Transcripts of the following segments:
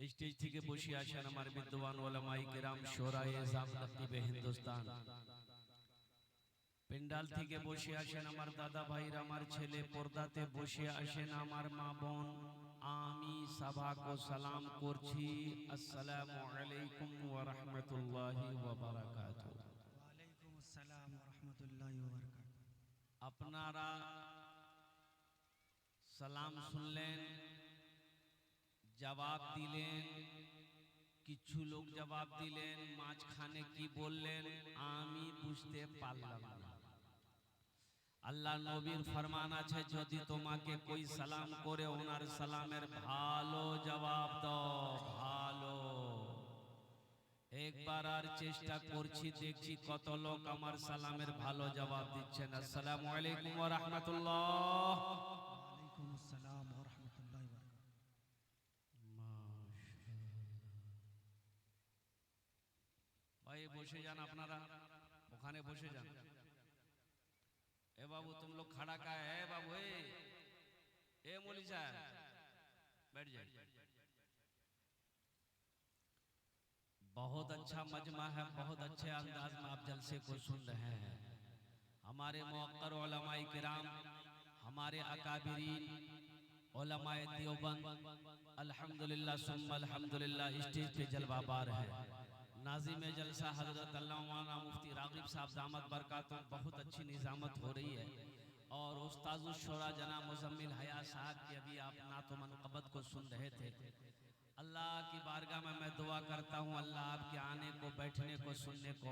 Stage থেকে বসে আছেন আমার বিদ্বান ওলামাই কেরাম শোরায়ে জাম নকিবে হিন্দুস্তান পেন্ডাল থেকে বসে আছেন আমার দাদা ভাইরা আমার ছেলে পর্দাতে বসে আছেন আমার মা বোন আমি সবাইকে সালাম করছি আসসালামু আলাইকুম ওয়া রাহমাতুল্লাহি ওয়া বারাকাতুহু ওয়া আলাইকুম আসসালাম ওয়া রাহমাতুল্লাহি ওয়া বারাকাতুহু আপনারা সালাম শুনলেন জবাব দিলেন কিছু লোক জবাব দিলেন মাঝখানে কি বললেন আমি বুঝতে পারলাম না আল্লাহ নবীর ফরমান আছে যদি তোমাকে কই সালাম করে ওনার সালামের ভালো জবাব দাও ভালো একবার আর চেষ্টা করছি দেখছি কত লোক আমার সালামের ভালো জবাব দিচ্ছেন আসসালামু আলাইকুম ওয়া রাহমাতুল্লাহ ওয়া আলাইকুম আসসালাম ওয়া রাহমাতুল্লাহি ওয়া বারাকাতুহু भाई बसे जान अपनारा ओखाने बसे जान ए बाबू तुम लोग खड़ा का है बाबू ए मौलवी साहब बैठ जाए बहुत अच्छा मजमा है बहुत अच्छे अंदाज में आप जलसे को सुन रहे हैं हमारे मुअक्कर उलमाए किराम हमारे अकाबिरीन उलमाए देवबंद अल्हम्दुलिल्लाह सुम्मा अल्हम्दुलिल्लाह स्टेज पे जलवाबार है नाज़िम जलसा हज़रत अल्लामा मुफ्ती राग़िब साहब दामत बरकातुह बहुत अच्छी निज़ामत हो रही है और उस्ताज़ुश शोरा जनाब मुज़म्मिल हया साहब की अभी आप नात व मनक़बत को सुन रहे थे अल्लाह की बारगाह में मैं दुआ करता हूँ अल्लाह आपके आने को बैठने को सुनने को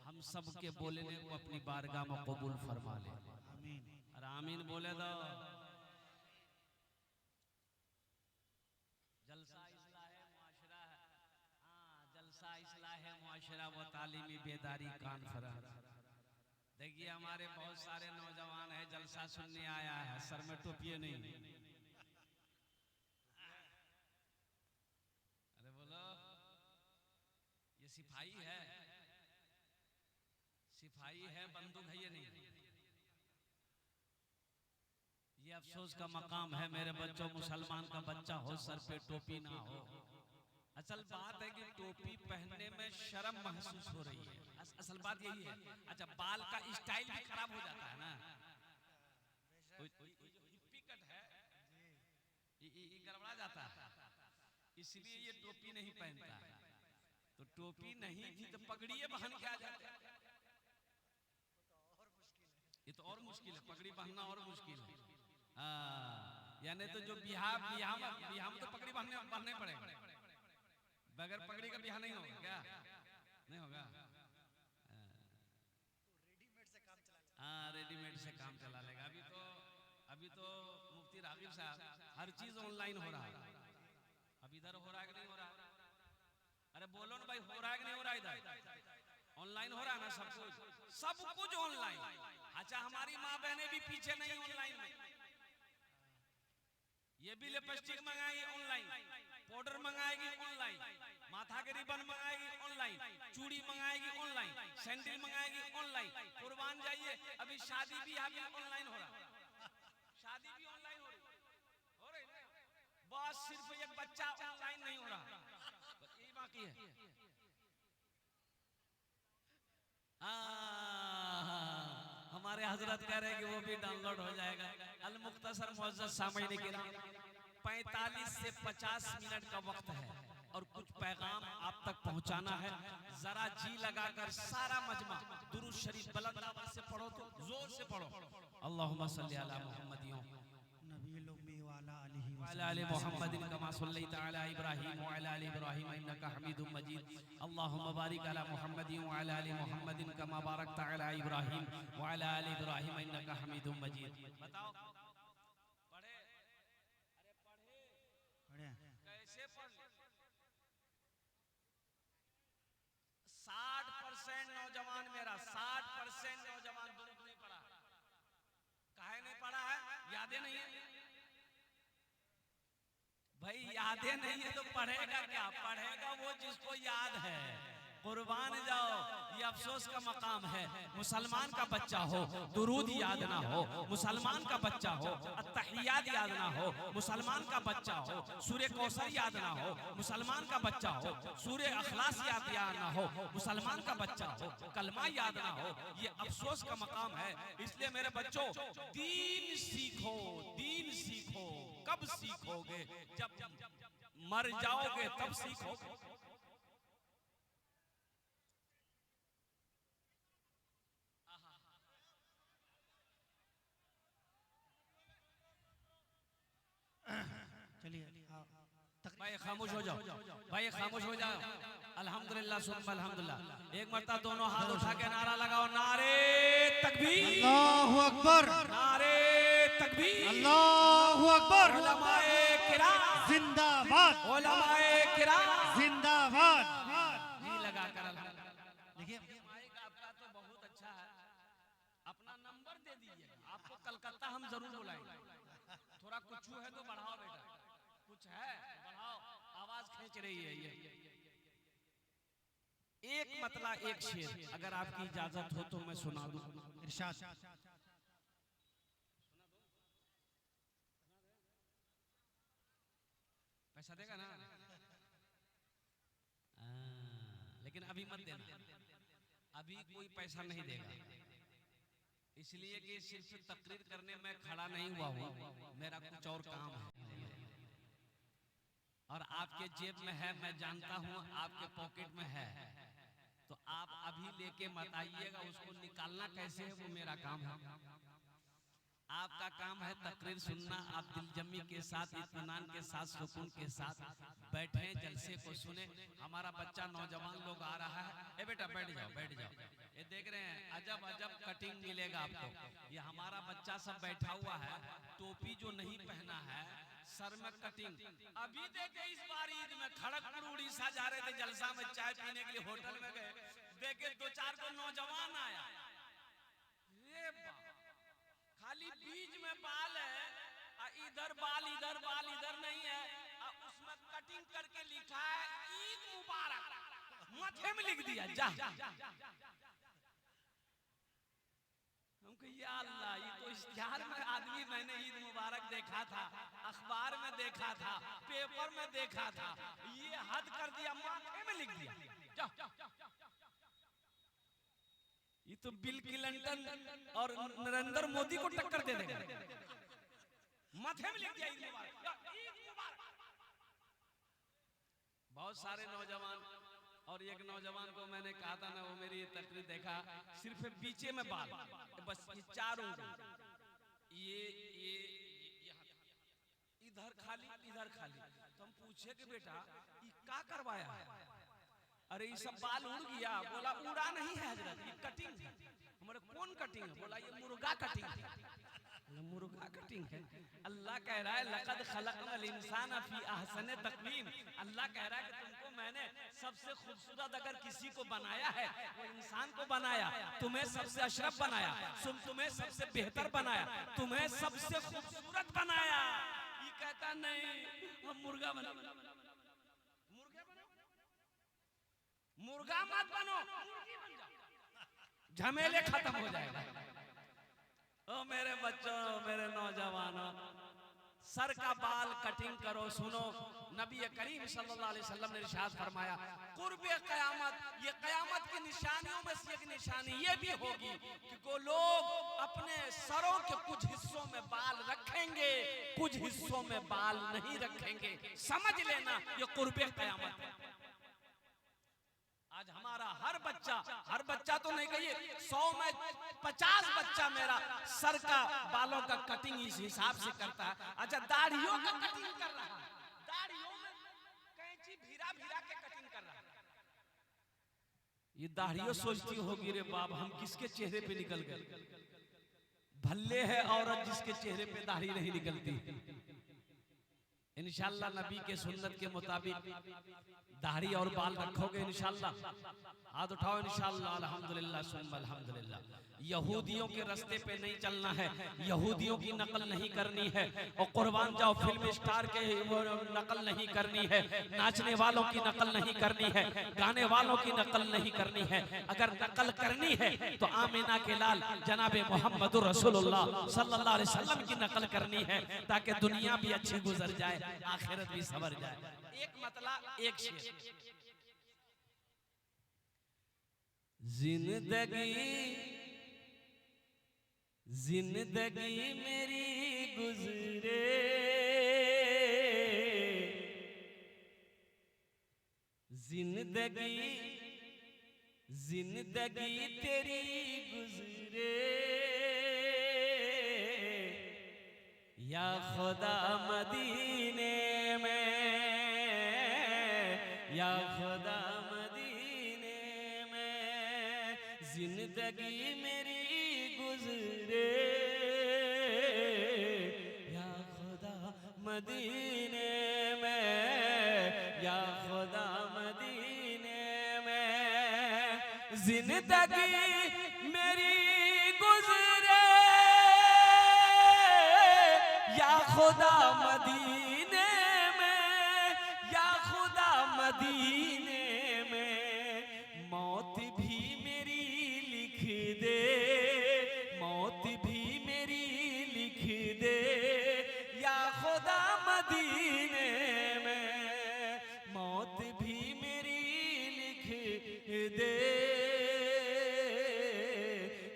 हम सब के बोलने को अपनी बारगाह में कबूल फरमा ले आमीन और आमीन बोले दो जलसा इस्लाह मुआशरा है जलसा इस्लाह मुआशरा व तालीमी बेदारी कॉन्फ्रेंस देखिए हमारे बहुत सारे नौजवान हैं जलसा सुनने आया है सर में टोपिए नहीं अरे बोलो ये सिपाही है बंदूक है ये नहीं ये अफसोस का मकाम है मेरे बच्चों मुसलमान का बच्चा हो सर पे टोपी ना हो असल बात है कि टोपी पहनने में शर्म महसूस हो रही है असल बात यही है अच्छा बाल का स्टाइल भी खराब हो जाता है ना हिप्पी कट है ये गड़बड़ा जाता है इसलिए ये टोपी नहीं पहनता है तो टोपी नहीं थी तो पगड़ी पहन के आ जाते ये तो और मुश्किल है पगड़ी पहनना और मुश्किल है यानी तो जो बिहार में तो पगड़ी पहनने पड़ेगा बगैर पगड़ी का बिहार नहीं होगा क्या नहीं होगा रेडीमेड से काम चला लेगा अभी तो मुफ्ती राग़िब साहब हर चीज ऑनलाइन हो रहा है। अब इधर हो रहा है कि नहीं हो रहा है? अरे बोलो ना भाई, हो रहा है कि नहीं हो रहा है? इधर ऑनलाइन हो रहा है ना सब कुछ, सब कुछ ऑनलाइन। अच्छा हमारी माँ बहनें भी पीछे नहीं ऑनलाइन में, ये भी लिपस्टिक मंगाएगी ऑनलाइन, पाउडर मंगाएगी ऑनलाइन, माथा के रिबन मंगाएगी ऑनलाइन, चूड़ी मंगाएगी ऑनलाइन, सैंडल मंगाएगी ऑनलाइन। कुर्बान जाइए, अभी शादी भी ऑनलाइन हो रहा, शादी भी ऑनलाइन हो रही बस सिर्फ एक बच्चा ऑनलाइन नहीं हो रहा, यही बाकी है। हमारे हजरत कह रहे हैं कि वो भी डाउनलोड हो जाएगा। अल मुख्तसर मुअज़्ज़ज़ सामईन किराम, 45 से 50 मिनट का वक्त है और कुछ पैगाम आप तक पहुंचाना है। जरा जी लगाकर सारा मजमा दुरूद शरीफ बुलंद आवाज से पढ़ो, तो जोर से पढ़ो। अल्लाहुम्मा सल्ली अला मुहम्मदिन नबील उम्मी व अला आलिहि व अला आलि मुहम्मदिन कमा सल्लैता अला इब्राहीम व अला आलि इब्राहीम इन्नका हमीदुम मजीद। अल्लाहुम्मा बारिक अला मुहम्मदिन व अला आलि मुहम्मदिन कमा बारकता अला इब्राहीम व अला आलि इब्राहीम इन्नका हमीदुम मजीद। बताओ पढ़े? अरे पढ़े कैसे पढ़? 60% नौजवान मेरा 60% नौजवान दुरूद नहीं पढ़ा। काहे नहीं पढ़ा है? यादें नहीं है भाई, यादें नहीं है तो पढ़ेगा क्या? पढ़ेगा वो जिसको याद है। कुर्बान जाओ, ये अफसोस का मकाम है। मुसलमान का बच्चा हो दुरूद याद ना हो, मुसलमान का बच्चा हो अत्तहियात याद ना हो, मुसलमान का बच्चा हो सूरे कौसर याद ना हो, मुसलमान का बच्चा हो सूरे अखलास याद ना हो, मुसलमान का बच्चा हो कलमा याद ना हो। ये अफसोस का मकाम है। इसलिए मेरे बच्चों, दीन सीखो, दीन सीखो। कब सीखोगे? जब मर जाओगे तब सीखोगे। चलिए भाई खामोश हो जाओ, भाई खामोश हो जाओ। अल्हम्दुलिल्लाह सुम्मा अल्हम्दुलिल्लाह। एक मरतबा दोनों हाथ उठा के नारा लगाओ, नारे तकबीर, अल्लाहु अकबर, नारे तकबीर, अल्लाहु अकबर, उलमाए किराम जिंदाबाद, उलमाए किराम जिंदाबाद। जी लगाकर अल्हम्दुलिल्लाह। देखिए माइक आपका तो बहुत अच्छा है, अपना नंबर दे दीजिए, आपको कलकत्ता हम जरूर बुलाएंगे। थोड़ा कुछ है तो बढ़ाओ बेटा, कुछ है बढ़ाओ, आवाज खींच रही है ये। एक मतलब एक शेर अगर आपकी इजाजत हो तो मैं सुना दूं। इरशाद। पैसा देगा ना? लेकिन अभी मत देना, अभी कोई पैसा नहीं देगा, इसलिए कि सिर्फ तकरीर करने में खड़ा नहीं हुआ हूँ, मेरा कुछ और काम है। और आपके जेब में है, मैं जानता हूँ आपके पॉकेट में है, तो आप अभी लेके मत आइएगा, उसको निकालना कैसे है वो मेरा काम है। आपका काम है तकरीर सुनना। आप दिलजमी के साथ, इत्मीनान के साथ, सुकून के साथ बैठे, जलसे को सुने। हमारा बच्चा नौजवान लोग आ रहा है। ए बेटा बैठ जाओ, बैठ जाओ। ये देख रहे हैं अजब अजब कटिंग मिलेगा आपको। ये हमारा बच्चा सब बैठा हुआ है, टोपी जो नहीं पहना है, सर में कटिंग। अभी देखे इस बार ईद में खड़गपुर उड़ीसा जा रहे थे जलसा में, चाय पीने के लिए होटल में गए, देखे 2-4 को नौजवान आया, ये खाली बीच में बाल है, इधर बाल इधर बाल इधर नहीं है, उसमें कटिंग करके लिखा है ईद मुबारक, माथे में लिख दिया जा। हमको या अल्लाह, ये तो इश्तिहार में आदमी, मैंने ईद मुबारक देखा था, अखबार में देखा था, पेपर में देखा था, ये हद कर दिया, माथे में लिख दिया जा। ये तो बिल क्लिंटन और नरेंद्र मोदी को टक्कर दे देगा, माथे में लिख दिया ईद मुबारक। बहुत सारे नौजवान, और एक नौजवान को मैंने कहा था ना, वो मेरी तकरीर देखा, सिर्फ बीचे में बाल, बस ये 4 उंगली, ये इधर खाली इधर खाली। तो हम पूछे कि बेटा ये क्या करवाया है? अरे ये सब बाल उड़ गया। बोला उड़ा नहीं है हजरत, ये कटिंग है। हमारे कौन कटिंग है? बोला ये मुर्गा कटिंग है। मुर्गा कटिंग है। अल्लाह कह रहा है लक़द खलक़नल इंसाना फी अहसनि तक़वीम। अल्लाह कह रहा है कि तुमको मैंने सबसे खूबसूरत अगर किसी को बनाया है वो इंसान को बनाया, तुम्हें सबसे अशरफ बनाया, तुम्हें सबसे बेहतर बनाया, तुम्हें सबसे खूबसूरत बनाया। ये कहता नहीं हम मुर्गा बना, मुर्गा बनो, मुर्गा मत बनो, मुर्गी बन जाओ, झमेले खत्म हो जाएगा। ओ मेरे बच्चों, मेरे नौजवानों, सर का बाल कटिंग करो। सुनो, नबी करीम सल्लल्लाहु अलैहि वसल्लम ने इरशाद फरमाया कुर्बे क़यामत, ये क़यामत की निशानियों में से एक निशानी ये भी होगी कि को लोग अपने सरों के कुछ हिस्सों में बाल रखेंगे, कुछ हिस्सों में बाल नहीं रखेंगे। समझ लेना ये कुर्बे क़यामत है। आज हमारा हर बच्चा तो नहीं कहिए 100 में 50 बच्चा मेरा सर का बालों का कटिंग इस हिसाब से करता है। अच्छा, दाढ़ियों का कटिंग कर रहा है, दाढ़ियों में कैंची भिरा भिरा के कटिंग कर रहा है। ये दाढ़ियों सोचती होगी रे बाप हम किसके चेहरे पे निकल गए। भल्ले है औरत जिसके चेहरे पे दाढ़ी नहीं निकलती। इंशाअल्लाह नबी के सुन्नत के मुताबिक दाढ़ी और बाल रखोगे इंशाअल्लाह। हाथ उठाओ इंशाअल्लाह, अल्हम्दुलिल्लाह सुम्मा अल्हम्दुलिल्लाह। यहूदियों के रास्ते पे नहीं चलना है, यहूदियों की नकल नहीं करनी है, और कुर्बान जाओ फिल्म स्टार के नकल नहीं करनी है, नाचने वालों की नकल नहीं करनी है, गाने वालों की नकल नहीं करनी है। अगर नकल करनी है तो आमिना के लाल जनाबे मोहम्मदुर रसूलुल्लाह सल्लल्लाहु अलैहि वसल्लम की नकल करनी है, ताकि दुनिया भी अच्छी गुजर जाए, आखिरत भी सवर जाए। एक मतलब एक शेर, जिंदगी मेरी गुजरे, जिंदगी तेरी गुजरे, या खुदा मदीने में, या खुदा मदीने में जिंदगी मेरी गुजरे, या खुदा मदीने में, या खुदा मदीने में जिंदगी मेरी गुजरे, या खुदा मदीने में, या खुदा मदीने में मौत भी मेरी लिख दे, मौत भी मेरी लिख दे, या खुदा मदीने में मौत भी मेरी लिख दे,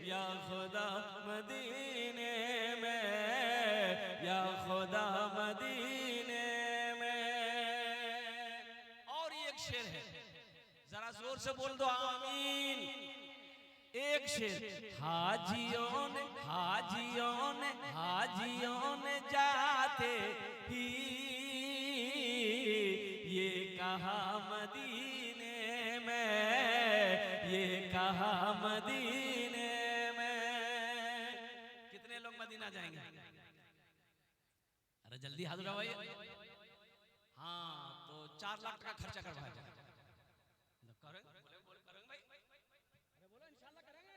या खुदा मदीने में, या खुदा मदीने में। और एक शेर है, जरा जोर से बोल दो आमीन। एक शेर, हाजियों ने जाते ही ये कहा मदीने में, ये कहा मदीने में। कितने लोग मदीना जाएंगे? अरे जल्दी हाथ उठाओ। हाँ, तो 4 लाख का खर्चा करवाया जाए। करेंगे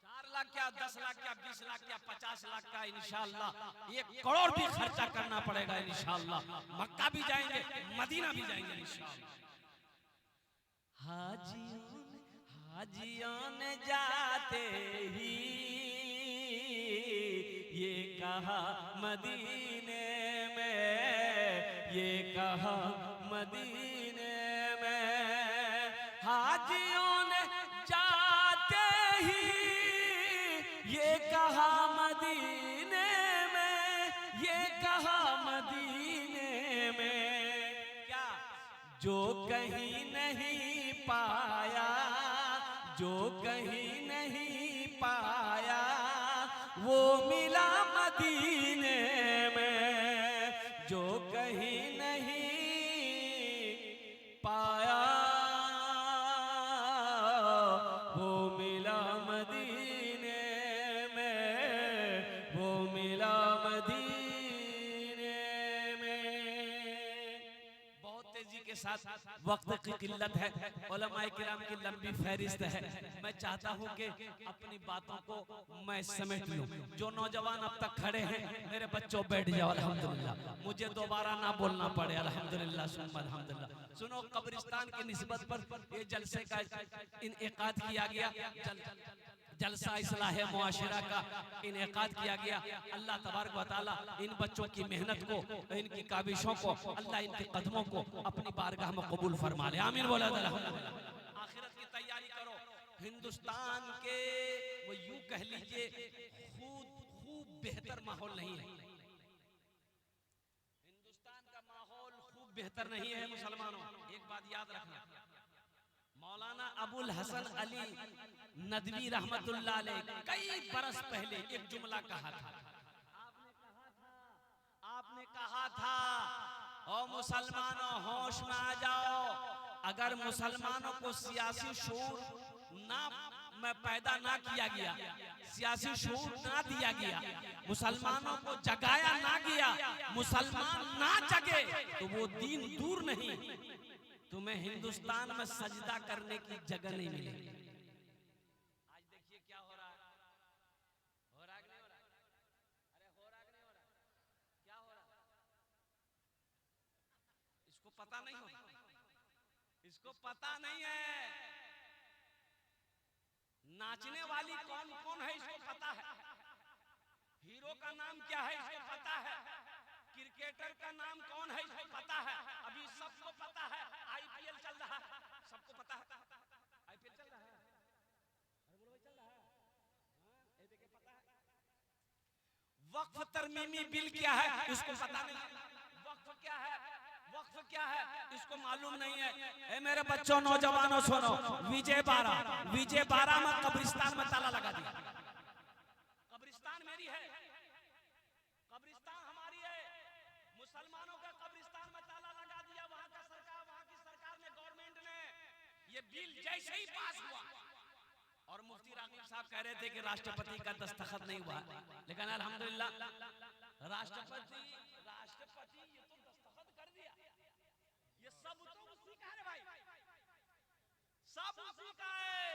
4 लाख क्या, 10 लाख क्या, 20 लाख क्या, 50 लाख का, इंशाअल्लाह 1 करोड़ भी खर्चा करना पड़ेगा इंशाअल्लाह। मक्का भी जाएंगे, मदीना भी जाएंगे इंशाअल्लाह। हाजियों ने जाते ही ये कहा मदीने में, ये कहा मदीने में, हाजियों ने जाते ही ये कहा मदीने में, ये कहा मदीने में। क्या? जो कहीं नहीं पाया, जो कहीं नहीं पाया वो मिला मदीने में, जो कहीं नहीं पाया वो मिला मदीने में, वो साथ वक्त की किल्लत है, उलमाए किराम की लंबी फहरिस्त है। मैं चाहता हूं कि अपनी बातों को मैं समेट लूं। जो नौजवान अब तक खड़े हैं, मेरे बच्चों बैठ जाओ अल्हम्दुलिल्लाह, मुझे दोबारा ना बोलना पड़े अल्हम्दुलिल्लाह सुम्मा अल्हम्दुलिल्लाह। सुनो, कब्रिस्तान की निस्बत पर ये जलसे का इनेकाद किया गया, जलसा इस्लाह मुआशरा का इनेकाद किया गया। अल्लाह तबारक व तआला इन बच्चों की मेहनत को, इनकी काबिशों को, अल्लाह इनके कदमों को अपनी बारगाह में कबूल फरमा ले, आमीन बोला अल्हम्दुलिल्लाह। आखिरत की तैयारी करो। हिंदुस्तान के वो यूं कह लीजिए खूब बेहतर माहौल नहीं है। हिंदुस्तान का माहौल खूब बेहतर नहीं है मुसलमानों। एक बात याद रखना, मौलाना अबुल हसन अली नदवी रहमतुल्लाह अलैह कई बरस पहले एक जुमला कहा था। आपने कहा था ओ मुसलमानों होश में आ जाओ, अगर मुसलमानों को सियासी शऊर मैं पैदा ना किया गया, सियासी शऊर ना दिया गया, मुसलमानों को जगाया ना गया, मुसलमान ना जगे तो वो दीन दूर नहीं, तुम्हें हिंदुस्तान में सजदा करने की जगह नहीं मिलेगी। आज देखिए क्या हो रहा है, हो रहा कि नहीं हो रहा? अरे हो रहा कि नहीं हो रहा? क्या हो रहा? इसको पता नहीं हो, इसको पता नहीं है। नाचने वाली कौन कौन है इसको पता है, हीरो का नाम क्या है इसको पता है, क्रिकेटर का नाम कौन है इसको पता है, अभी सबको पता है। आईपीएल चल रहा है, सबको पता है आईपीएल चल रहा है। अरे बोलो भाई चल रहा है, हाँ ये देखिए पता है। वक्फ तरमीमी बिल क्या है इसको पता नहीं, वक्फ क्या है, वक्फ क्या है इसको मालूम नहीं है। ए मेरे बच्चों नौजवानों सुनो, विजय बारह में कब्रिस्तान में ताला लगा दिया। कब्रिस्तान मेरी है, कब्रिस्तान हमारी है, मुसलमानों का कब्रिस्तान में ताला लगा दिया। वहां की सरकार ने, गवर्नमेंट ने ये बिल जैसे ही पास हुआ, और मुफ्ती रागिब साहब कह रहे थे कि राष्ट्रपति का दस्तखत नहीं हुआ, लेकिन अल्हम्दुलिल्लाह राष्ट्रपति ये तो दस्तखत कर दिया। ये सब तो उसी का है भाई, सब उसी का है,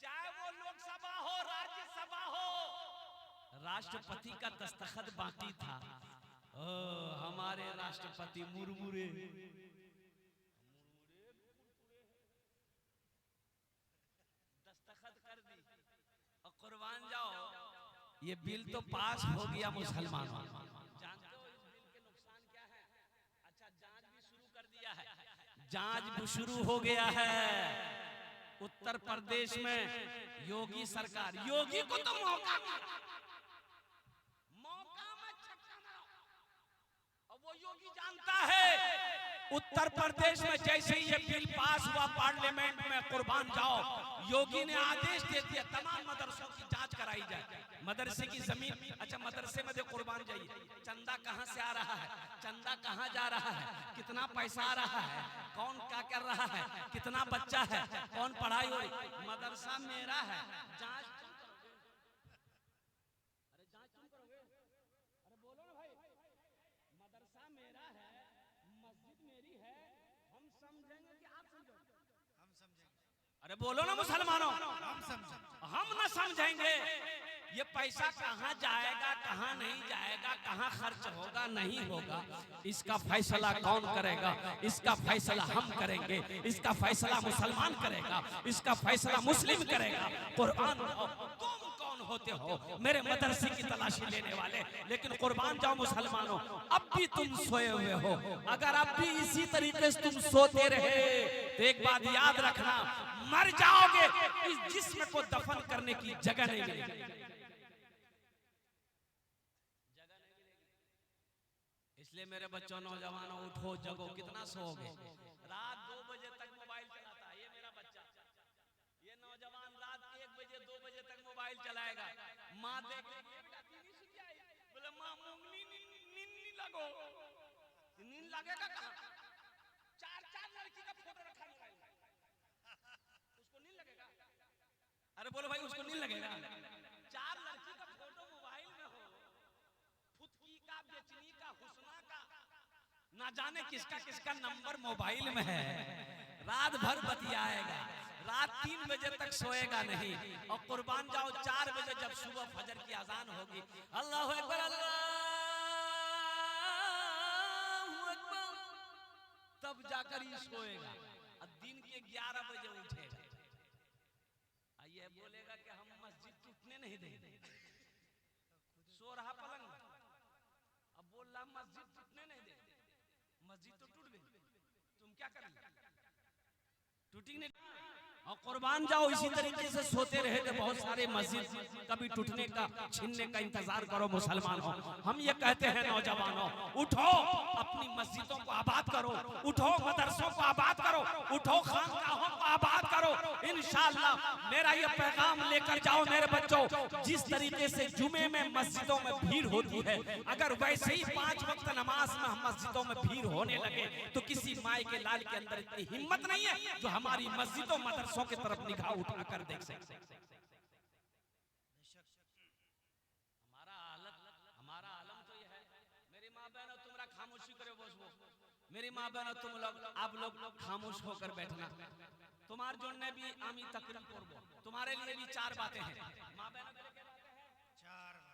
चाहे वो लोकसभा हो राज्यसभा हो, राष्ट्रपति का दस्तखत बाकी था। हमारे राष्ट्रपति मुरमुरे दस्तखत कर दी और कुर्बान जाओ, ये बिल तो पास हो गया मुसलमानों। जानते हो इस बिल के नुकसान क्या है? अच्छा, जांच भी शुरू कर दिया है, जांच भी शुरू हो गया है। उत्तर प्रदेश में योगी सरकार, योगी को तो मौका में छक्का मारो, और वो योगी जानता है उत्तर प्रदेश में जैसे ही ये बिल पास हुआ पार्लियामेंट में, कुर्बान जाओ, योगी ने आदेश दे दिया तमाम मदरसों की जांच कराई जाए। मदरसे की जमीन, अच्छा मदरसे में कुर्बान जाइए, चंदा कहां से आ रहा है, चंदा कहां जा रहा है, कितना पैसा आ रहा है, कौन क्या कर रहा है, कितना बच्चा है, कौन पढ़ाई हो रही, मदरसा मेरा है, जांच तुम करोगे। अरे जांच तुम करोगे, अरे बोलो ना भाई, मदरसा मेरा है, मस्जिद मेरी है, हम समझेंगे कि आप समझोगे? हम समझेंगे। अरे बोलो ना मुसलमानों, हम समझेंगे। हम ना समझेंगे ये पैसा कहां जाएगा, कहां नहीं जाएगा, कहां खर्च होगा नहीं होगा, इसका फैसला कौन करेगा? इसका फैसला हम करेंगे, इसका फैसला मुसलमान करेगा, इसका फैसला मुस्लिम करेगा। कुर्बान तुम कौन होते हो मेरे मदरसे की तलाशी लेने वाले? लेकिन कुर्बान जाओ मुसलमानों, अब भी तुम सोए हुए हो। अगर अब भी इसी तरीके से तुम सोते रहे तो एक बात याद रखना, मर जाओगे, इस जिस्म को दफन करने की जगह नहीं मिलेगी। इसलिए मेरे बच्चों नौजवानों उठो जगो, कितना सोओगे? रात 2 बजे तक मोबाइल चलाता है ये मेरा बच्चा, ये नौजवान रात 1 बजे 2 बजे तक मोबाइल चलाएगा। माँ देखेगी बोले माँ नींद लगो, नींद लगेगा कहाँ? 4 लड़की का फोटो रखा मोबाइल में, उसको नींद लगेगा? अरे बोलो भाई उसको नींद लगेगा? 4 लड़की का फोटो मोबाइल में हो, फुतकी का, बेचनी का, हुस्ना का, ना जाने किसका किसका नंबर मोबाइल में है, रात भर बतियाएगा, रात 3 बजे तक सोएगा नहीं, और कुर्बान जाओ 4 बजे जब सुबह फजर की अजान होगी, अल्लाह अकबर अल्लाह अकबर, तब जाकर ही सोएगा, और दिन के 11 बजे उठेगा। ये बोलेगा कि हम मस्जिद टूटने नहीं देंगे, सो रहा पलंग, अब बोल रहा मस्जिद टूटने नहीं देंगे, मस्जिद तो टूट गई, तुम क्या करेंगे, टूटी नहीं। और कुर्बान जाओ इसी तरीके से सोते रहे तो बहुत सारे मस्जिद कभी टूटने का छीनने का इंतजार करो मुसलमान हो। हम ये कहते हैं नौजवानों, उठो अपनी मस्जिदों को आबाद करो, उठो मदरसों को आबाद करो, उठो खानकाहों को आबाद करो। इंशाअल्लाह मेरा ये पैगाम लेकर जाओ मेरे बच्चों, जिस तरीके से जुमे में मस्जिदों में भीड़ होती है, अगर वैसे ही 5 वक्त नमाज में मस्जिदों में भीड़ होने लगे तो किसी माई के लाल के अंदर इतनी हिम्मत नहीं है जो हमारी मस्जिदों मदरसों की तरफ निगाह उठाकर देख सकते। हमारा आलम तो यह है, मेरी माँ बहनों तुमरा खामोशी करे बसबो, मेरी माँ बहनों तुम लोग आप लोग खामोश होकर बैठना, तुम्हारे जोड़ने भी आमी तकरीर करबो, तुम्हारे लिए भी 4 बातें हैं। माँ बहनों के लिए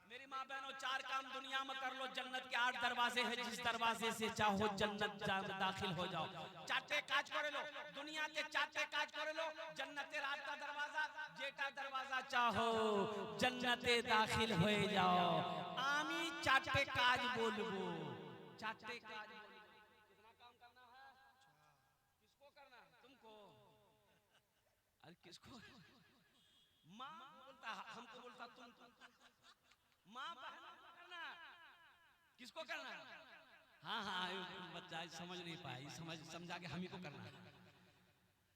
मेरी माँ बहनों 4 काम दुनिया में कर लो, जन्नत के 8 दरवाजे हैं, जिस दरवाजे से चाहो जन्नत दाखिल हो जाओ। 4 काज करे लो, दुनिया के 4 काज करे लो, जन्नते रात का दरवाजा, जेटा दरवाजा चाहो जन्नते दाखिल हो जाओ। आमी 4 काज बोलबो, 4 काज। कितना काम करना है, किसको करना है, तुमको, अरे किसको, माँ बोलता हमको बोलता तुम, माँ बहन को करना, किसको करना, हाँ हाँ बच्चा समझ नहीं पाया, समझा के हम ही को करना है।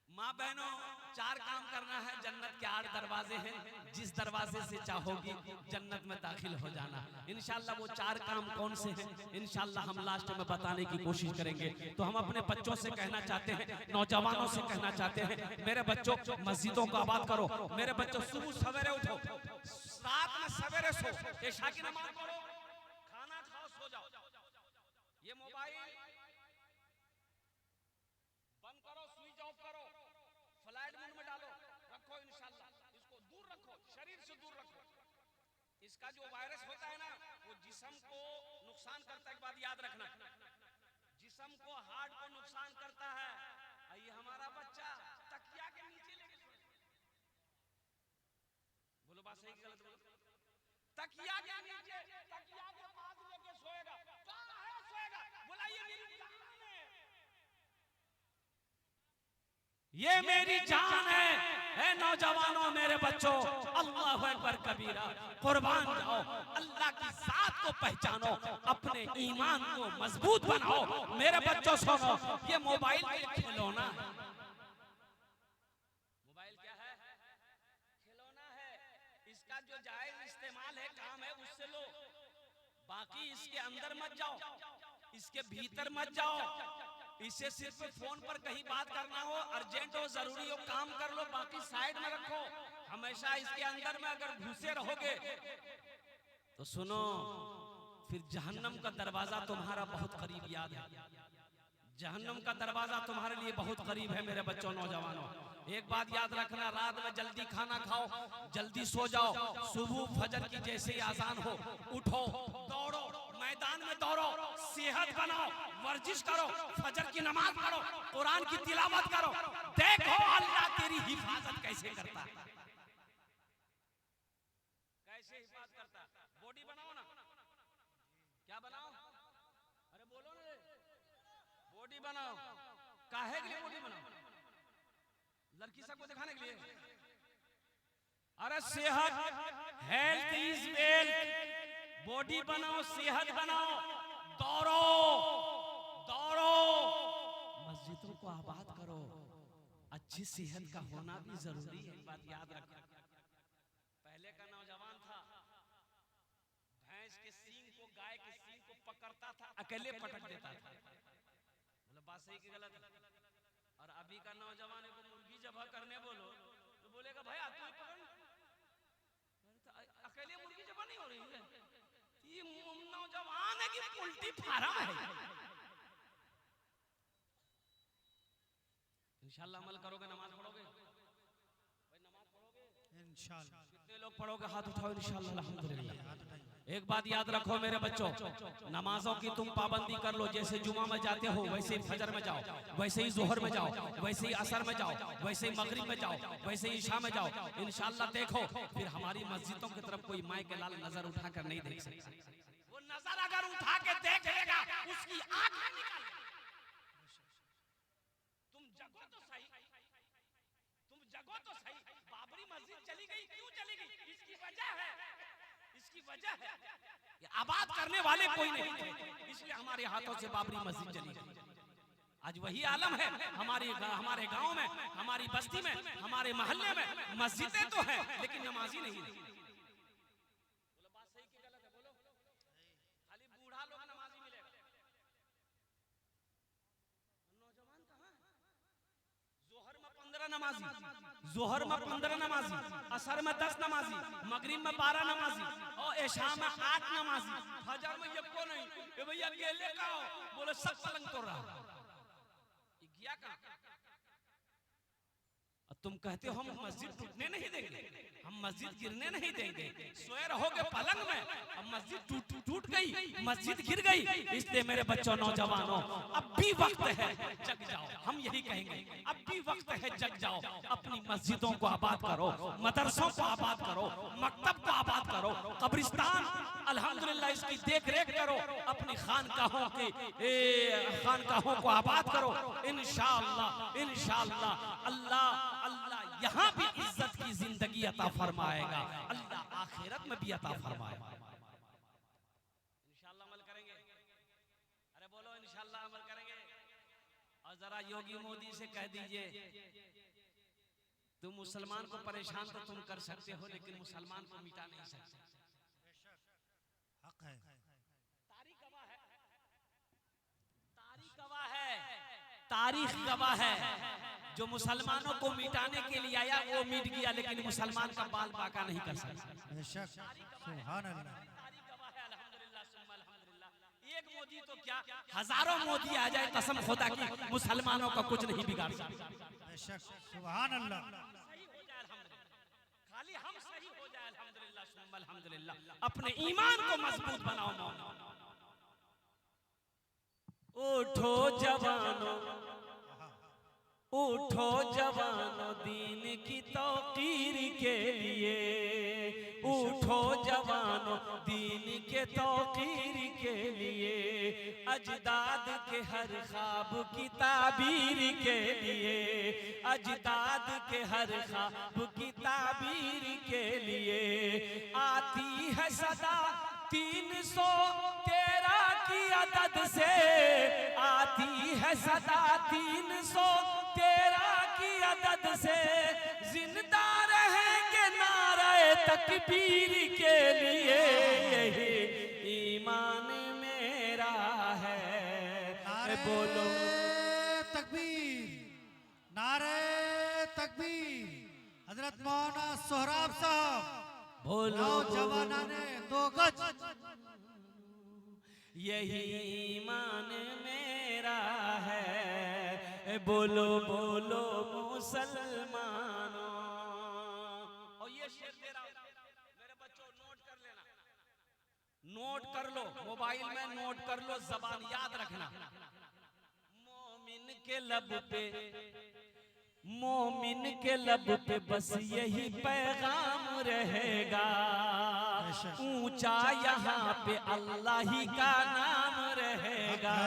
माँ बहनों 4 काम करना है, जन्नत के 8 दरवाजे हैं, जिस दरवाजे से चाहोगी जन्नत में दाखिल हो जाना। इंशाल्लाह वो 4 काम कौन से हैं इंशाल्लाह हम लास्ट में बताने की कोशिश करेंगे। तो हम अपने बच्चों से कहना चाहते हैं, नौजवानों से कहना चाहते हैं, मेरे बच्चों मस्जिदों को आबाद करो, मेरे बच्चों सुबह सवेरे उठो, रात में सवेरे सो, इशा की नमाज पढ़ो, खाना खाओ, सो जाओ। ये मोबाइल बंद करो, स्विच ऑफ करो, फ्लाइट मोड में डालो, रखो इंशाल्लाह, इसको दूर रखो, शरीर से दूर रखो। इसका जो वायरस होता है ना, वो जिस्म को नुकसान करता है, एक बात याद रखना, जिस्म को, हार्ट को नुकसान करता है। ये हमारा बच्चा तकिया के नीचे लेके बोलो, बात सही गलत बोलो, तकिया के नीचे, तकिया के पास लेके सोएगा, कहाँ है सोएगा, बोला ये मेरी जान है, ये मेरी जान है। ए नौजवानों मेरे बच्चों, अल्लाहु अकबर कबीरा, कुर्बान जाओ, अल्लाह की जात को पहचानो, अपने ईमान को मजबूत बनाओ। मेरे बच्चों सुनो, ये मोबाइल खिलौना है, मोबाइल क्या है, खिलौना है, इसका जो जायज इस्तेमाल है, काम है, उससे लो, बाकी इसके अंदर मत जाओ, इसके भीतर मत जाओ। इसे सिर्फ फोन पर कहीं बात करना हो, अर्जेंट हो, जरूरी हो, काम कर लो, बाकी साइड में रखो। हमेशा इसके अंदर में अगर घुसे रहोगे तो सुनो, फिर जहन्नम का दरवाजा तुम्हारा बहुत करीब, याद है, जहन्नम का दरवाजा तुम्हारे लिए बहुत करीब है। मेरे बच्चों नौजवानों, एक बात याद रखना, रात में जल्दी खाना खाओ, जल्दी सो जाओ, सुबह फजर की जैसे ही आजान हो उठो, दौड़ो, मैदान में दौड़ो, सेहत बनाओ, वर्जिश करो, फजर की नमाज पढ़ो, कुरान की तिलावत करो, देखो अल्लाह तेरी हिफाजत कैसे करता है, कैसे हिफाजत करता है। बॉडी बनाओ ना, क्या बनाओ, अरे बोलो ना, बॉडी बनाओ, काहे के लिए बॉडी बनाओ, लड़की सबको दिखाने के लिए, अरे सेहत, हेल्थ इज वेल्थ, बॉडी बनाओ, सेहत बनाओ, दौड़ो दौड़ो, मस्जिदों को आबाद करो, अच्छी सेहत का होना भी जरूरी है, बात याद रखो। पहले का नौजवान था, भैंस के सींग को, गाय के सींग को पकड़ता था, अकेले पटक देता था, मतलब बात सही की गलत है। और अभी का नौजवान को मुर्गी जबह करने बोलो तो बोलेगा भैया तू पकड़, अकेले मुर्गी जबह नहीं हो रही है, ये नौजवान है कि उल्टी फार्म है, इंशाल्लाह अमल करोगे, नमाज पढ़ोगे भाई, नमाज पढ़ोगे इंशाल्लाह। कितने लोग पढ़ोगे? हाथ उठाओ इंशाल्लाह अल्हम्दुलिल्लाह। एक बात याद रखो मेरे बच्चों, नमाजों की तुम पाबंदी कर लो। जैसे जुमा में जाते हो वैसे ही फजर में जाओ, वैसे ही जोहर में जाओ, वैसे ही असर में जाओ, वैसे ही मगरिब में जाओ, वैसे ही ईशा में जाओ। इंशाल्लाह देखो फिर हमारी मस्जिदों की तरफ कोई माए के लाल नजर उठाकर नहीं देख सकता। वो नजर अगर उठा के देख लेगा उसकी आंख निकाल लेगा। तुम जगो तो सही, तुम जगो तो सही। बाबरी मस्जिद चली गई, क्यों चली गई? इसकी वजह है, इसकी वजह है ये आबाद करने वाले कोई नहीं थे, इसलिए हमारे हाथों से बाबरी मस्जिद चली गई। आज वही आलम है हमारे गांव में, हमारी बस्ती में, हमारे मोहल्ले में मस्जिदें तो हैं लेकिन नमाजी नहीं है। बोलो बात सही कि गलत है? बोलो। खाली बूढ़ा लोग नमाजी मिलेगा, नौजवान कहां है? जोहर में 15 नमाजी, जोहर में 15 नमाजी, असर में 10 नमाजी, मगरिब में 12 नमाजी और इशा में 8 नमाजी, फजर में ये को नहीं। ए भैया गेले का हो, बोले सब पलंग तोड़ रहा। ये गया कहां? तुम कहते हो हम मस्जिद टूटने नहीं देंगे, हम मस्जिद गिरने नहीं देंगे। सोए रहोगे पलंग में, अब मस्जिद टूट गई, मस्जिद गिर गई। इसलिए मेरे बच्चों, नौजवानों, अब भी वक्त है जग जाओ। हम यही कहेंगे, अब भी वक्त है जग जाओ। अपनी मस्जिदों को आबाद करो, मदरसों को आबाद करो, मकतब को आबाद करो, कब्रिस्तान अल्हम्दुलिल्लाह इसकी देख रेख करो, अपनी खानकाहों को आबाद करो। इंशाअल्लाह इंशाअल्लाह अल्लाह यहाँ भी इज्जत की जिंदगी अता फरमाएगा, अल्लाह आखिरत में भी अता फरमाएगा। इंशाअल्लाह अमल करेंगे। अरे बोलो इंशाअल्लाह अमल करेंगे। और जरा योगी मोदी से कह दीजिए, तुम मुसलमान को परेशान तो तुम कर सकते हो लेकिन मुसलमान को मिटा नहीं सकते। हक है। तारीख गवाह है, तारीख गवाह है, तारीख गवाह है। जो मुसलमानों को मिटाने के लिए आया वो मिट गया, लेकिन मुसलमान का बाल बाका नहीं कर सकता। बेशक, सुभान अल्लाह। तारीख गवाह है अल्हम्दुलिल्लाह सुम्मा अल्हम्दुलिल्लाह। एक मोदी तो क्या, हजारों मोदी आ जाए, कसम खुदा की मुसलमानों का कुछ नहीं बिगाड़ सकता। बेशक, सुभान अल्लाह। सही हो जाए अल्हम्दुलिल्लाह, खाली हम सही हो जाए अल्हम्दुलिल्लाह सुम्मा अल्हम्दुलिल्लाह। अपने ईमान को मजबूत बनाओ। उठो जवानों, उठो जवानों दीन की तौकीर के लिए, उठो जवानों दीन के तौकीर के लिए, अजदाद के हर ख्वाब की ताबीर के लिए, अजदाद के हर ख्वाब की ताबीर के लिए आती है सदा 313 की अदद से, आती है सदा 313 की अदद से, जिंदा रहेंगे नारे तकबीर के लिए, यही ईमान मेरा है। बोलो तकबीर, नारे तकबीर। हजरत मौलाना सोहराब साहब, बोलो नौजवाना ने 2 गज। यही ईमान मेरा है। बोलो बोलो मुसलमानों। और ये शेर दे रहा हूं मेरे बच्चों, नोट कर लेना, नोट कर लो, मोबाइल में नोट कर लो, जबान याद रखना। मोमिन के लब पे, मोमिन के लब पे बस यही पैगाम रहेगा, ऊंचा यहाँ पे अल्लाह ही का नाम रहेगा।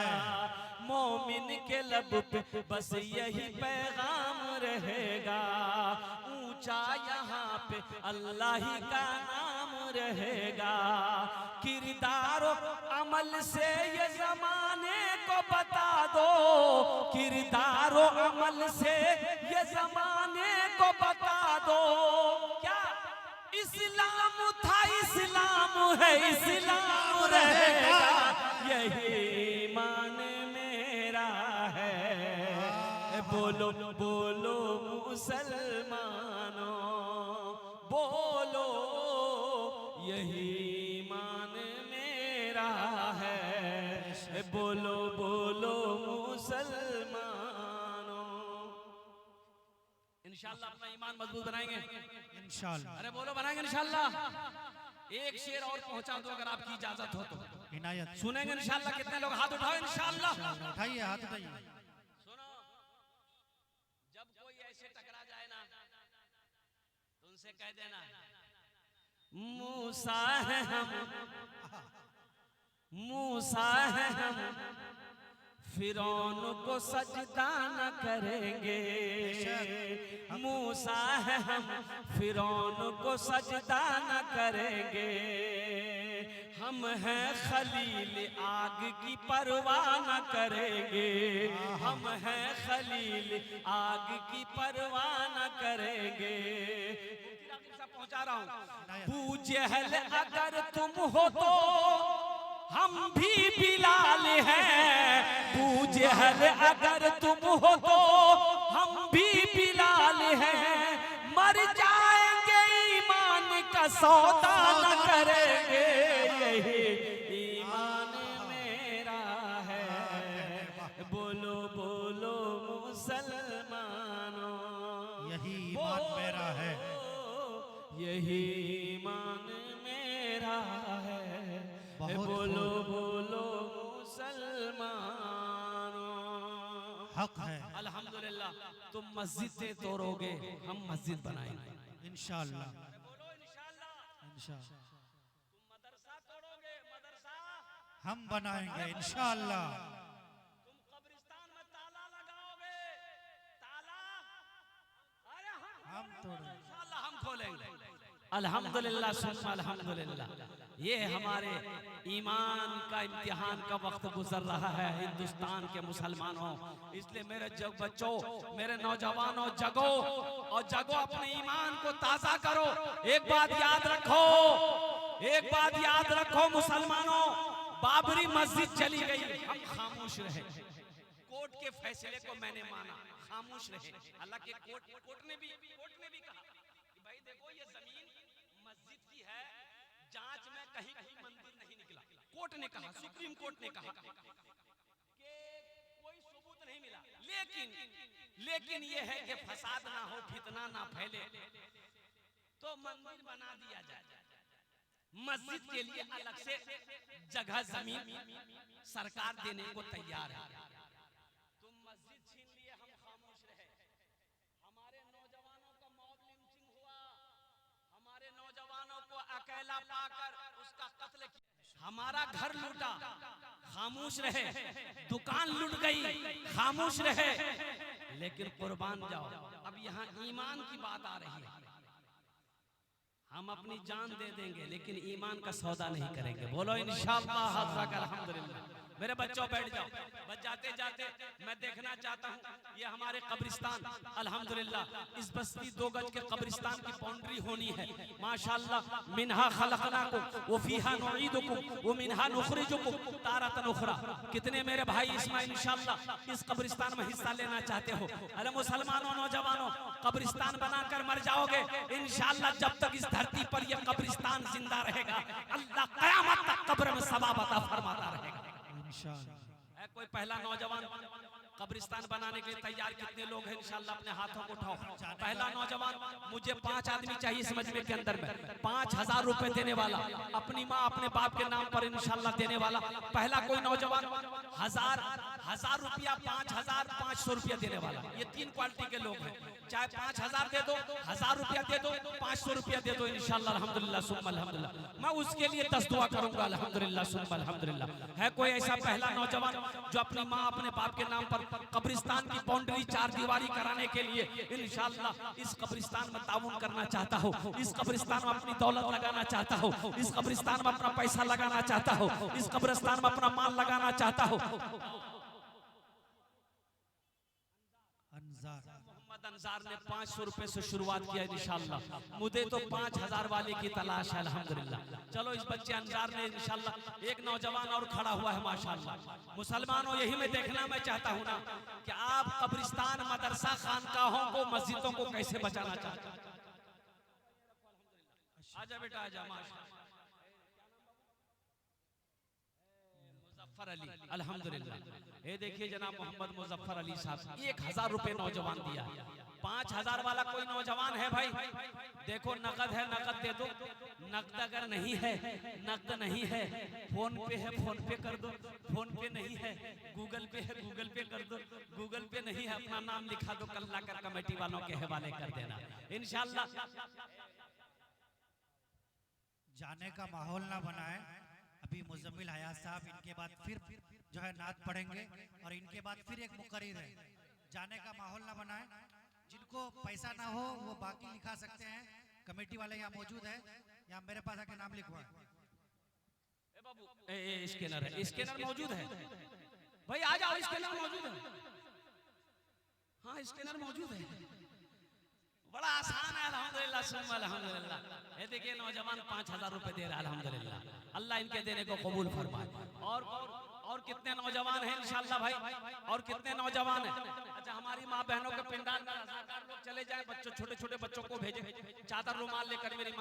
मोमिन के लब पे बस यही पैगाम रहेगा, ऊंचा यहाँ पे अल्लाह ही का नाम रहेगा। किरदार अमल से ये जमाने को बता दो, किरदार अमल से ये जमाने को बता दो। क्या इस्लाम था, इस्लाम है, इस्लाम रहेगा, यही ईमान मेरा है। बोलो बोलो मुसलमानों, बोलो यही ईमान मेरा है। बोलो बोलो मुसलमानों। इंशाल्लाह अपना ईमान मजबूत बनाएंगे इंशाल्लाह। अरे बोलो बनाएंगे इंशाल्लाह। एक शेर और पहुंचा दो अगर आपकी इजाजत हो तो इनायत। सुनेंगे इंशाल्लाह। कितने लोग हाथ उठाओ इंशाल्लाह। उठाइए हाथ उठाइए। सुनो, जब कोई ऐसे टकरा जाए ना तो उनसे कह देना मूसा है हम, मूसा है हम, फिरौन को सजदा न करेंगे। मूसा है हम, फिरौन को सजदा न करेंगे। हम हैं खलील, आग की परवाह न करेंगे। हम हैं खलील, आग की परवाह न करेंगे। पहुंचा रहा हूँ। बू जहल अगर तुम हो तो हम भी बिलाल हैं। बू जहल अगर तुम हो तो हम भी बिलाल हैं। मर जाएंगे ईमान का सौदा न करेंगे। यही ईमान मेरा है, बोलो बोलो मुसलमानों। यही ईमान मेरा है, यही ईमान मेरा है, बोलो बोलो मुसलमानों। हक है। अल्हम्दुलिल्लाह। तुम मस्जिदें तोड़ोगे, हम मस्जिद बनाएंगे इंशाल्लाह। बोलो इंशाल्लाह। इंशाल्लाह तुम मदरसा तोड़ोगे, मदरसा हम बनाएंगे इंशाल्लाह। तुम कब्रिस्तान में ताला लगाओगे, ताला अरे हम तोड़ेंगे इंशाल्लाह हम खोलेंगे। अल्हम्दुलिल्लाह सुम्मा अल्हम्दुलिल्लाह। ये हमारे ईमान का इम्तिहान का वक्त गुजर रहा है हिंदुस्तान के मुसलमानों। इसलिए मेरे बच्चों, मेरे नौजवानों, जगो और जगो, अपने ईमान को ताजा करो। एक बात याद रखो, एक बात याद रखो मुसलमानों, बाबरी मस्जिद चली गई, हम खामोश रहे। कोर्ट के फैसले को मैंने माना, खामोश रहे। हालांकि कोर्ट ने भी कहा कि भाई देखो ये जमीन मस्जिद की है, जांच में कहीं कहीं मंदिर नहीं निकला। कोर्ट ने कहा, सुप्रीम कोर्ट ने कहा कि कोई सबूत नहीं मिला। लेकिन ये है कि फसाद ना हो, फितना ना फैले, तो मंदिर बना दिया जाए। मस्जिद के लिए अलग से जगह जमीन सरकार देने को तैयार है। तुम मस्जिद छीन लिए, हम खामोश रहे। हमारे नौजवानों का मॉब लिंचिंग हुआ, हमारे नौजवानों को अकेला पाकर उसका कत्ल किया। हमारा घर लूटा, खामोश रहे। दुकान लूट गई, खामोश रहे। लेकिन कुर्बान जाओ। अब यहाँ ईमान की बात आ रही है। हम अपनी जान दे देंगे लेकिन ईमान का सौदा नहीं करेंगे। बोलो इंशाअल्लाह। अल्हम्दुलिल्लाह। मेरे बच्चों बैठ जाओ। बस जाते जाते मैं देखना चाहता हूँ ये हमारे कब्रिस्तान, अल्हम्दुलिल्लाह इस बस्ती 2 गज के कब्रिस्तान की बाउंड्री होनी है माशाअल्लाह। मिनहा खलकनाकुम व फीहा नुईदुकुम व मिनहा नुखरिजुकुम तारतन उखरा। कितने मेरे भाई इस्माइल इंशाअल्लाह इस कब्रिस्तान में हिस्सा लेना चाहते हो? अरे मुसलमानों, नौजवानों, कब्रिस्तान बनाकर मर जाओगे इंशाअल्लाह। जब तक इस धरती पर यह कब्रिस्तान जिंदा रहेगा, अल्लाह कयामत तक कब्र में सवाब अता फरमाता रहेगा इंशाअल्लाह। है कोई पहला नौजवान कब्रिस्तान बनाने के लिए तैयार? कितने लोग हैं इंशाअल्लाह? अपने हाथों को उठाओ। पहला नौजवान, मुझे 5 आदमी चाहिए इस मजमे के अंदर में, 5000 रुपए देने वाला, अपनी माँ अपने बाप के नाम पर इंशाअल्लाह देने वाला। पहला कोई नौजवान 1000 रुपया, 5500 रुपया देने वाला। ये 3 क्वालिटी के लोग हैं। चाहे 5000 दे दो, 1000 रुपया दे दो, 500 रुपया दे दो इंशाअल्लाह। अल्हम्दुलिल्लाह सुम्मा अल्हम्दुलिल्लाह। मैं उसके लिए 10 दुआ करूंगा अल्हम्दुलिल्लाह सुम्मा अल्हम्दुलिल्लाह। है कोई ऐसा पहला नौजवान जो अपनी माँ अपने बाप के नाम पर कब्रिस्तान की बाउंड्री 4 दीवारी कराने के लिए इंशाअल्लाह इस कब्रिस्तान में ताउन करना चाहता हो, इस कब्रिस्तान में अपनी दौलत लगाना चाहता हो, इस कब्रिस्तान में अपना पैसा लगाना चाहता हो, इस कब्रिस्तान में अपना माल लगाना चाहता हो? मोहम्मद अंजार ने 500 रुपए से शुरुआत किया इंशाअल्लाह। मुझे तो 5000 वाले की तलाश है अल्हम्दुलिल्लाह। चलो इस बच्चे अंजार ने इंशाअल्लाह। एक नौजवान और खड़ा हुआ है माशाअल्लाह। मुसलमानों, यही मैं देखना मैं चाहता हूँ ना कि आप कब्रिस्तान, मदरसा, खानकाहों को, मस्जिदों को कैसे बचाना चाहते हैं। आजा बेटा आजा। माशाअल्लाह मुजफ्फर अली, अल्हम्दुलिल्लाह। ये देखिए जनाब मोहम्मद मुजफ्फर अली साहब, 1000 रुपए नौजवान दिया। 5,000 वाला कोई नौजवान है भाई, देखो नकद है नकद दे दो, नकद अगर नहीं है, नकद नहीं है, फोन पे है फोन पे कर दो, फोन पे नहीं है गूगल पे है गूगल पे कर दो, गूगल पे नहीं है अपना नाम लिखा दो, कल लाकर कमेटी वालों के हवाले कर देना इंशाल्लाह। जाने का माहौल ना बनाए। अभी मुजम्मिल हयात साहब इनके बाद फिर जो है नात पढ़ेंगे और इनके बाद फिर एक मुकर्रिर है। जाने का माहौल ना बनाए। जिनको पैसा ना हो वो बाकी लिखा सकते हैं, कमेटी वाले यहाँ मौजूद है, यहाँ मेरे पास आके नाम लिखवा। स्कैनर है, स्कैनर मौजूद है भाई, आ जाओ, स्कैनर मौजूद है। हाँ स्कैनर मौजूद है, बड़ा आसान है अल्हम्दुलिल्लाह सुम्मा अल्हम्दुलिल्लाह। ये देखिए नौजवान 5,000 रुपए दे रहा है अल्हम्दुलिल्लाह, अल्लाह इनके देने को कबूल फरमाए। और कितने नौजवान हैं इंशाल्लाह भाई, और कितने नौजवान हैं। अच्छा हमारी माँ बहनों के पिंडाल में रज़ाकार लोग चले जाएं, बच्चों छोटे छोटे बच्चों को भेजे, चादर रुमाल लेकर मेरी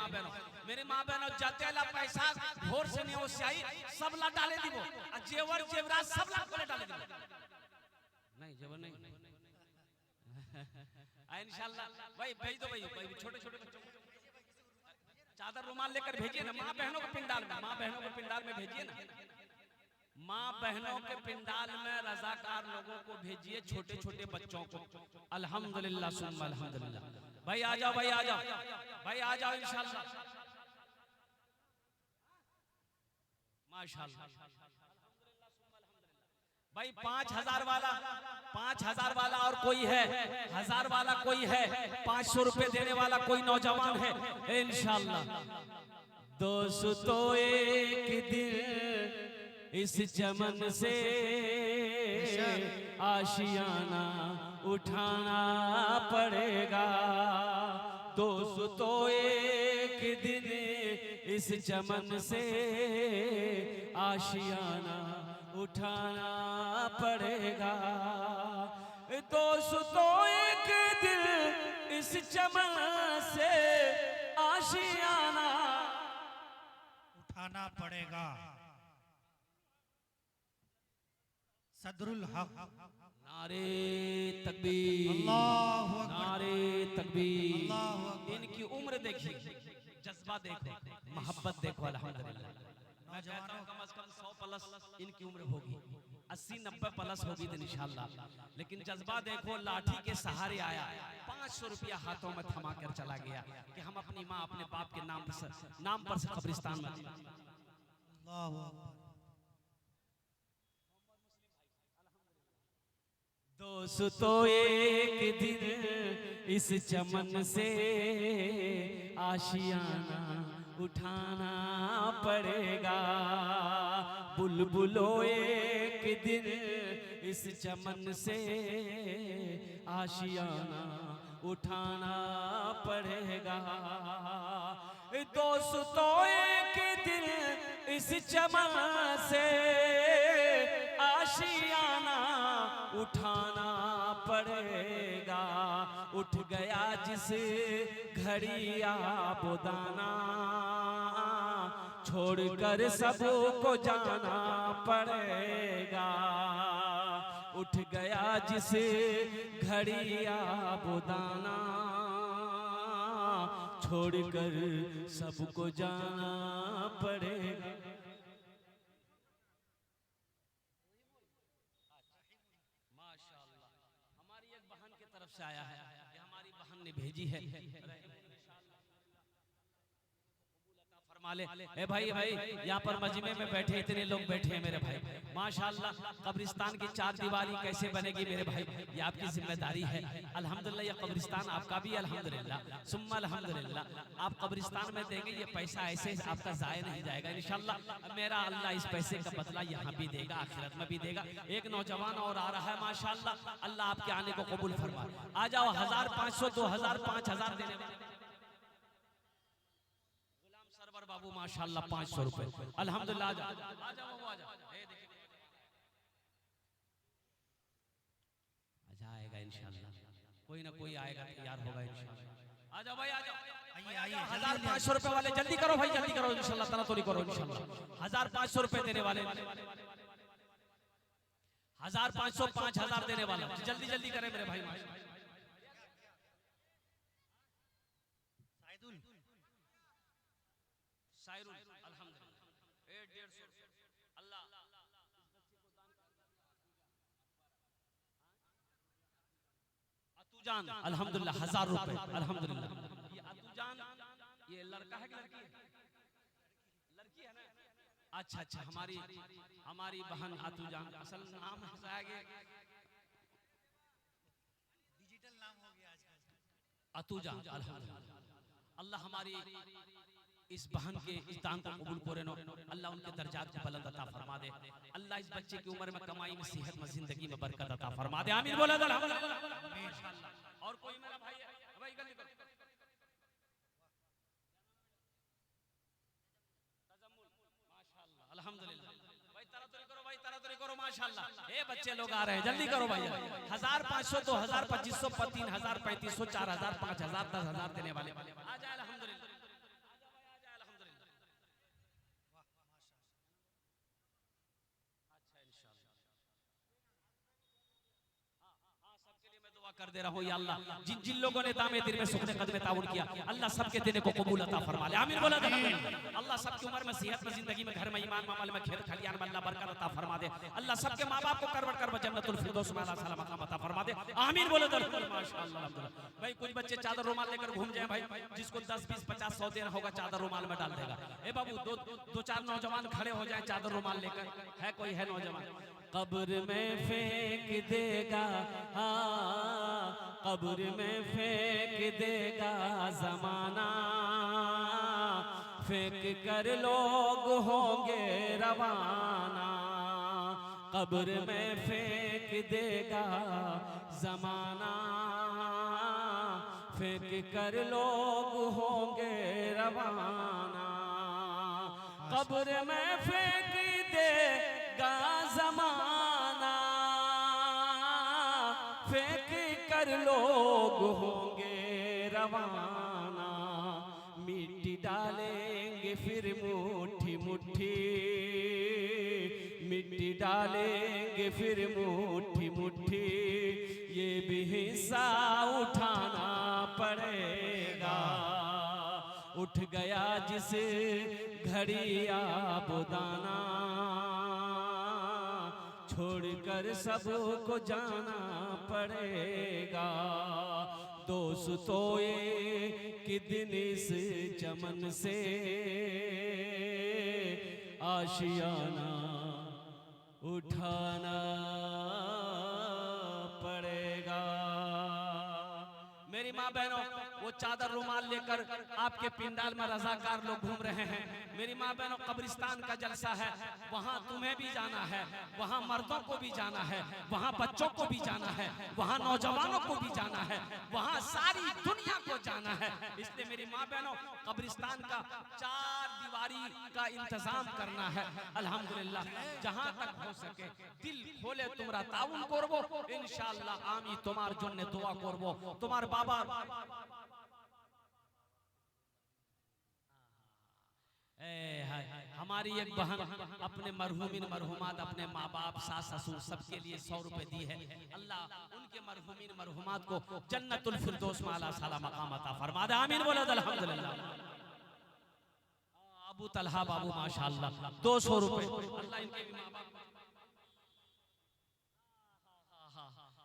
माँ बहनों जाते ला पैसा भोर से नहीं से आई सब ला डाले दी वो, जेवर जेवरात सब ला को डाले दी। नहीं जेवर नहीं इंशाल्लाह भाई भेज दो भाई, छोटे छोटे बच्चों चादर रुमाल लेकर भेजिए ना माँ बहनों के पिंडाल में, माँ बहनों के पिंडाल में भेजिए ना, माँ बहनों के पिंडाल में रजाकार लोगों को भेजिए, छोटे छोटे बच्चों को। अल्हम्दुलिल्लाह सुम्मा अल्हम्दुलिल्लाह। भाई आ जाओ, भाई आ जाओ, भाई आ जाओ इंशाल्लाह माशाल्लाह। भाई 5,000 वाला और कोई है, 1,000 वाला कोई है, 500 रुपए देने वाला कोई नौजवान है इंशाल्लाह। दोस्तों एक दिन इस चमन से आशियाना उठाना पड़ेगा, दोस्तों एक दिन इस चमन से आशियाना उठाना पड़ेगा, दोस्तों एक दिन इस चमन से आशियाना उठाना पड़ेगा। सदरुल हक। नारे तकबीर, अल्लाहु अकबर, नारे तकबीर। अल्लाहु अकबर। इनकी उम्र देखिए, जज्बा देखो, मोहब्बत देखो अल्हम्दुलिल्लाह। मैं कहता हूं कम से कम 100 प्लस इनकी उम्र होगी, 80-90 प्लस होगी तो इंशाल्लाह। लेकिन जज्बा देखो, लाठी के सहारे आया, 500 रुपया हाथों में थमा कर चला गया कि हम अपनी माँ अपने बाप के नाम पर से कब्रिस्तान में। अल्लाहु अकबर। दोस्तों एक दिन इस चमन से आशियाना उठाना पड़ेगा, बुलबुलो एक दिन इस चमन से आशियाना उठाना पड़ेगा, दोस्तों एक दिन इस चमन से आशियाना उठाना पड़ेगा। उठ गया जिस घड़ी आबोदाना, छोड़कर सबको जाना पड़ेगा। उठ गया जिस घड़ी आबोदाना, छोड़कर सबको जाना पड़ेगा। से आया है, ये हमारी बहन ने भेजी है, फरमा ले। ए भाई यहाँ पर मजमे में बैठे इतने लोग बैठे हैं मेरे भाई, माशाल्लाह। कब्रिस्तान की 4 दीवारी कैसे बनेगी मेरे भाई, ये आपकी जिम्मेदारी है। अल्हम्दुलिल्लाह ये कब्रिस्तान आपका भी अल्हम्दुलिल्लाह सुम्मा अल्हम्दुलिल्लाह। आप कब्रिस्तान में देंगे, ये पैसा ऐसे आपका जाया नहीं जाएगा इंशाल्लाह। मेरा अल्लाह इस पैसे का बदला यहाँ भी देगा, आखिरत में भी देगा। एक नौजवान और आ रहा है माशाल्लाह, अल्लाह आपके आने को कबूल फरमाए। आ जाओ, 1,500 2,000 5,000 देने वाले बाबू माशाल्लाह 500 रुपए अल्हम्दुलिल्लाह। आ जाओ, आ जाओ। आएगा इंशाल्लाह, कोई ना कोई आएगा, तैयार होगा इंशाल्लाह। आ जाओ भाई, आ जाओ। आइए 1,500 रुपए वाले जल्दी करो भाई, जल्दी करो इंशाल्लाह, तना तो नहीं करो इंशाल्लाह। 1,500 रुपए देने वाले, 1,500 5,000 देने वाले, जल्दी जल्दी करें मेरे भाई। सायरुल अल्हम्दुलिल्लाह 150 अल्लाह अतुजान अल्हम्दुलिल्लाह 1000 रुपए अल्हम्दुलिल्लाह। ये अतुजान ये लड़का है कि लड़की है? लड़की है ना? अच्छा अच्छा, हमारी बहन अतुजान, असल नाम है डिजिटल नाम हो गया आजकल। अतुजान अल्हम्दुलिल्लाह। अल्लाह हमारी इस बहन के इस दान को कबूल करे नो, अल्लाह उनके दर्जात को बुलंद अता फरमा दे। अल्लाह इस बच्चे की उम्र में, कमाई में, सेहत में, जिंदगी में बरकत अता फरमा दे। आमीन बोला अल्हम्दुलिल्लाह। और कोई मेरा भाई है भाई गली करो। माशाअल्लाह अल्हम्दुलिल्लाह। भाई तरातरी करो, भाई तरातरी करो माशाअल्लाह। ए बच्चे लोग आ रहे हैं, जल्दी करो भाई। 1500, 2000, 2500, 3000, 3500, 4000, 5000, 10000 देने वाले आ जाए अल्हम्दुलिल्लाह। कर दे रहा हूं या अल्लाह, जिन जिन लोगों ने दामे दिल में सुखने कदम ताउन किया, अल्लाह सबके देने को कबूल अता फरमा ले। आमीन बोला अल्लाह सबकी उम्र में, सेहत में, जिंदगी में, घर में, ईमान में, अमल में, खेत खलियान में अल्लाह बरकत अता फरमा दे। अल्लाह सबके मां बाप को करवट करवट जन्नतुल फिरदौस में अल्लाह सलाम मकाम अता फरमा दे। आमीन बोला माशाअल्लाह अल्हम्दुलिल्लाह। भाई कुछ बच्चे चादर रुमाल लेकर घूम जाए भाई, जिसको 10 20 50 100 देना होगा चादर रुमाल में डाल देगा। ए बाबू दो चार नौजवान खड़े हो जाए चादर रुमाल लेकर, है कोई है नौजवान? कब्र में फेंक देगा, हाँ कब्र में फेंक देगा जमाना, फेंक कर लोग होंगे रवाना। कब्र में फेंक देगा जमाना, फेंक कर लोग होंगे रवाना। कब्र में फेंक देगा जमाना, फेंक कर लोग होंगे रवाना। मिट्टी डालेंगे फिर मुट्ठी मुट्ठी, मिट्टी डालेंगे फिर मुट्ठी मुट्ठी, ये भी हिस्सा उठाना पड़ेगा। उठ गया जिस घड़ी आबोदाना, छोड़कर सबको जाना पड़ेगा। दोस्तों कि दिन इस चमन से आशियाना उठाना पड़ेगा। मेरी माँ बहनों, वो चादर रुमाल लेकर आपके पिंडाल में रजाकार लोग घूम रहे हैं। मेरी माँ बहनों, कब्रिस्तान का जलसा है, वहाँ तुम्हें भी जाना है, वहाँ मर्दों को भी जाना है, वहाँ बच्चों को भी जाना है, वहाँ नौजवानों को भी जाना है, वहाँ सारी दुनिया को जाना है। इसलिए मेरी माँ बहनों, कब्रिस्तान का 4 दीवारी का इंतजाम करना है। अल्हम्दुलिल्लाह जहाँ तक हो सके दिल खोले तुम्हारा ताउन करबो, इंशाअल्लाह आमी तुम्हार जन्ने दुआ करबो। तुम्हार बाबा हमारी एक बहन अपने मरहूमिन मरहुमात, अपने माँ बाप, सास ससुर सबके लिए 100 रुपए दी है। अल्लाह उनके मरहूमिन मरहुमात को जन्नतुल फिरदौस में आला साला मकाम अता फरमा दे। आमीन बोला अल्हम्दुलिल्लाह। अबू तलहा बाबू माशाअल्लाह 200 रुपए। अल्लाह इनके भी माँ बाप।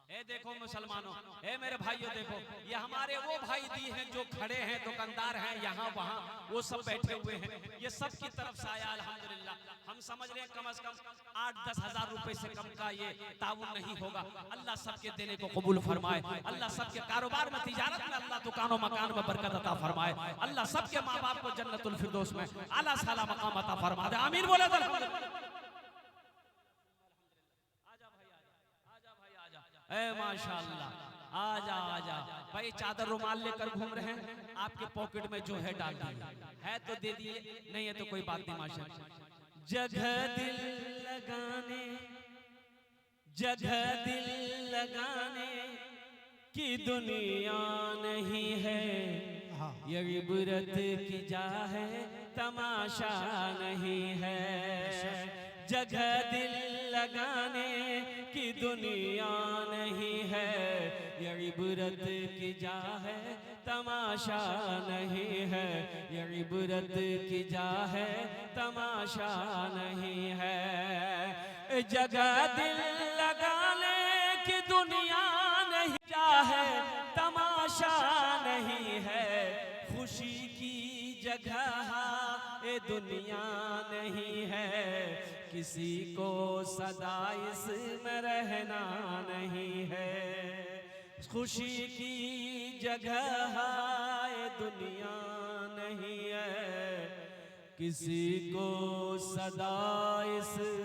ए देखो मुसलमानों, ए मेरे भाइयों देखो, ये हमारे वो भाई दी हैं जो खड़े हैं, दुकानदार हैं, यहाँ वहाँ वो सब बैठे हुए हैं। ये सब की तरफ से आया अल्हम्दुलिल्लाह। हम समझ रहे हैं कम से कम 8-10 हजार रुपए से कम का ये ताउन नहीं होगा। अल्लाह सबके देने को कबूल फरमाए। अल्लाह सबके कारोबार में, तिजारत में, अल्लाह दुकानों मकान में बरकत अता फरमाए। अल्लाह सबके माँ बाप को जन्नतुल फिरदौस में आला साला मकाम अता फरमा दे। आमीन बोले माशाअल्लाह। आजा आजा भाई, चादर रुमाल लेकर घूम रहे हैं, आपके पॉकेट में जो है डाल दीजिए, है तो दे दिए, नहीं है तो कोई बात नहीं माशाअल्लाह। जगह दिल लगाने, जगह दिल लगाने की दुनिया नहीं है, ये इबरत की जा है तमाशा नहीं है। जगह दिल लगाने की दुनिया नहीं है, ये इबरत की जा है तमाशा नहीं है, ये इबरत की जा है तमाशा नहीं है। जगह दिल लगाने की दुनिया नहीं जा है तमाशा नहीं है, खुशी की जगह ये दुनिया नहीं है, किसी को सदा इसमें रहना नहीं है। खुशी की जगह ये दुनिया नहीं है, किसी को सदा इसमें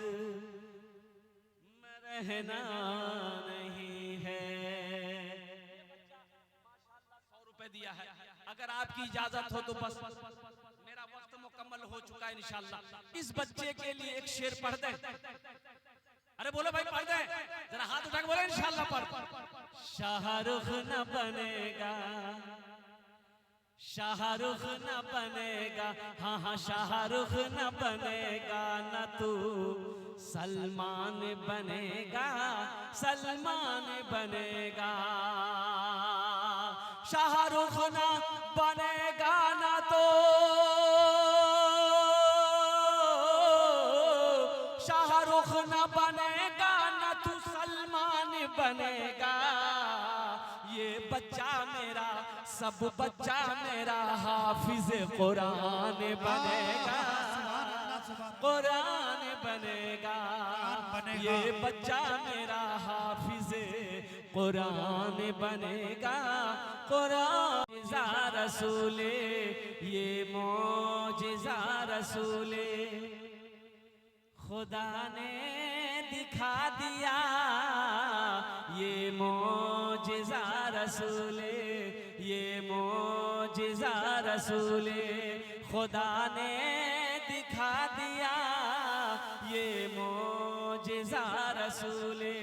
रहना नहीं है। 100 रुपए दिया है, अगर आपकी इजाजत हो तो बस, मेरा वक्त मुकम्मल हो चुका है इंशाल्लाह। इस बच्चे के लिए एक शेर पढ़ दे। अरे बोलो भाई पढ़ दे, जरा हाथ उठा के बोलो इंशाल्लाह पढ़। शाहरुख न बनेगा, शाहरुख न बनेगा, हाँ हाँ शाहरुख न बनेगा, न तू सलमान बनेगा, सलमान बनेगा। शाहरुख न बनेगा ना तो शाहरुख न बनेगा, ना तू सलमान बनेगा। ये बच्चा मेरा, सब बच्चा मेरा हाफिज कुरान बनेगा, कुरान बनेगा। ये बच्चा मेरा हाफिज कुरान बनेगा, कुरान रसूले, ये मौजिज़ा रसूले खुदा ने दिखा दिया, ये मौजिज़ा रसूले, ये मौजिज़ा रसूले खुदा ने दिखा दिया, ये मौजिज़ा रसूले,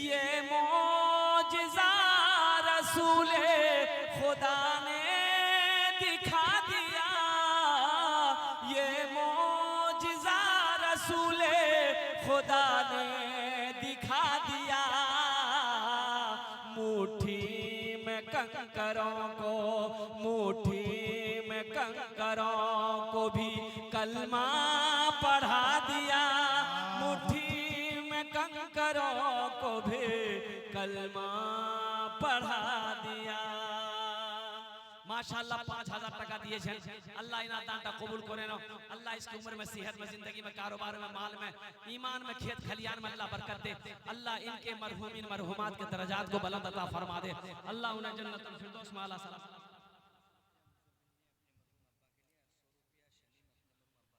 ये मौजिज़ा रसूले खुदा ने दिखा दिया, ये मौजिज़ा रसूले खुदा ने दिखा दिया। मुट्ठी में कंकरों को, मुट्ठी में कंकरों को भी कलमा पढ़ा दिया, मुट्ठी में कंकरों को भी कलमा पढ़ा दिया। माशाअल्लाह 5000 টাকা দিয়েছেন, আল্লাহ ইনার দানটা কবুল করে নাও। আল্লাহ इसकी उम्र में, सेहत में, जिंदगी में, कारोबार में, माल में, ईमान में, खेत खलियान में अल्लाह बरकत दे। अल्लाह इनके मरहूमीन मरहूमात के दर्जात को बुलंद अता फरमा दे। अल्लाह उन्हें जन्नतुल फिरदौस में आला सलाम।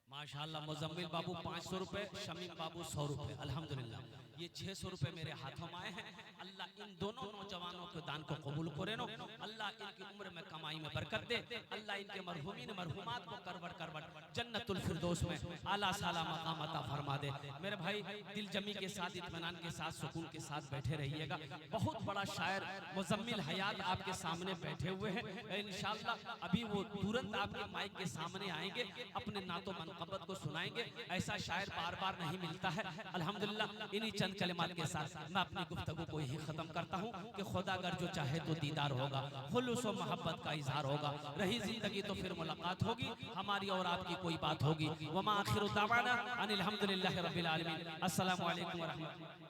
माशाअल्लाह मुजम्मिल बाबू 500 रुपए, शमीम बाबू 100 रुपए। अल्हम्दुलिल्लाह ये 600 रुपए मेरे हाथों में आए हैं। अल्लाह इन दोनों नौजवानों के दान को कबूल करे नो। अल्लाह इनकी उम्र में, कमाई में बरकत दे। अल्लाह इनके मरहूमीन मरहूमात को करवट करवट जन्नतुल फिरदौस में आला साला मकाम अता फरमा दे। मेरे भाई दिल जमी के साथ, इत्मीनान के साथ, सुकून के साथ बैठे रहिएगा। बहुत बड़ा शायर मुजम्मिल हयात आपके सामने बैठे हुए हैं। इंशाअल्लाह अभी वो तुरंत आपके माइक के सामने आएंगे, अपने नातो मनक़बत को सुनाएंगे। ऐसा शायर बार बार नहीं मिलता है। अल्हम्दुलिल्लाह इन्हीं चंद कलिमात के साथ मैं अपनी गुफ्तगू को यही खत्म करता हूँ कि खुदा अगर जो चाहे तो दीदार होगा, खुलूस और मोहब्बत का इजहार होगा। रही जिंदगी तो फिर मुलाकात होगी, हमारी और आपकी कोई बात होगी। वमा आखिरु दावाना अनिल हम्दुलिल्लाहि रब्बिल आलमीन। अस्सलामु अलैकुम व रहमतुल्लाह।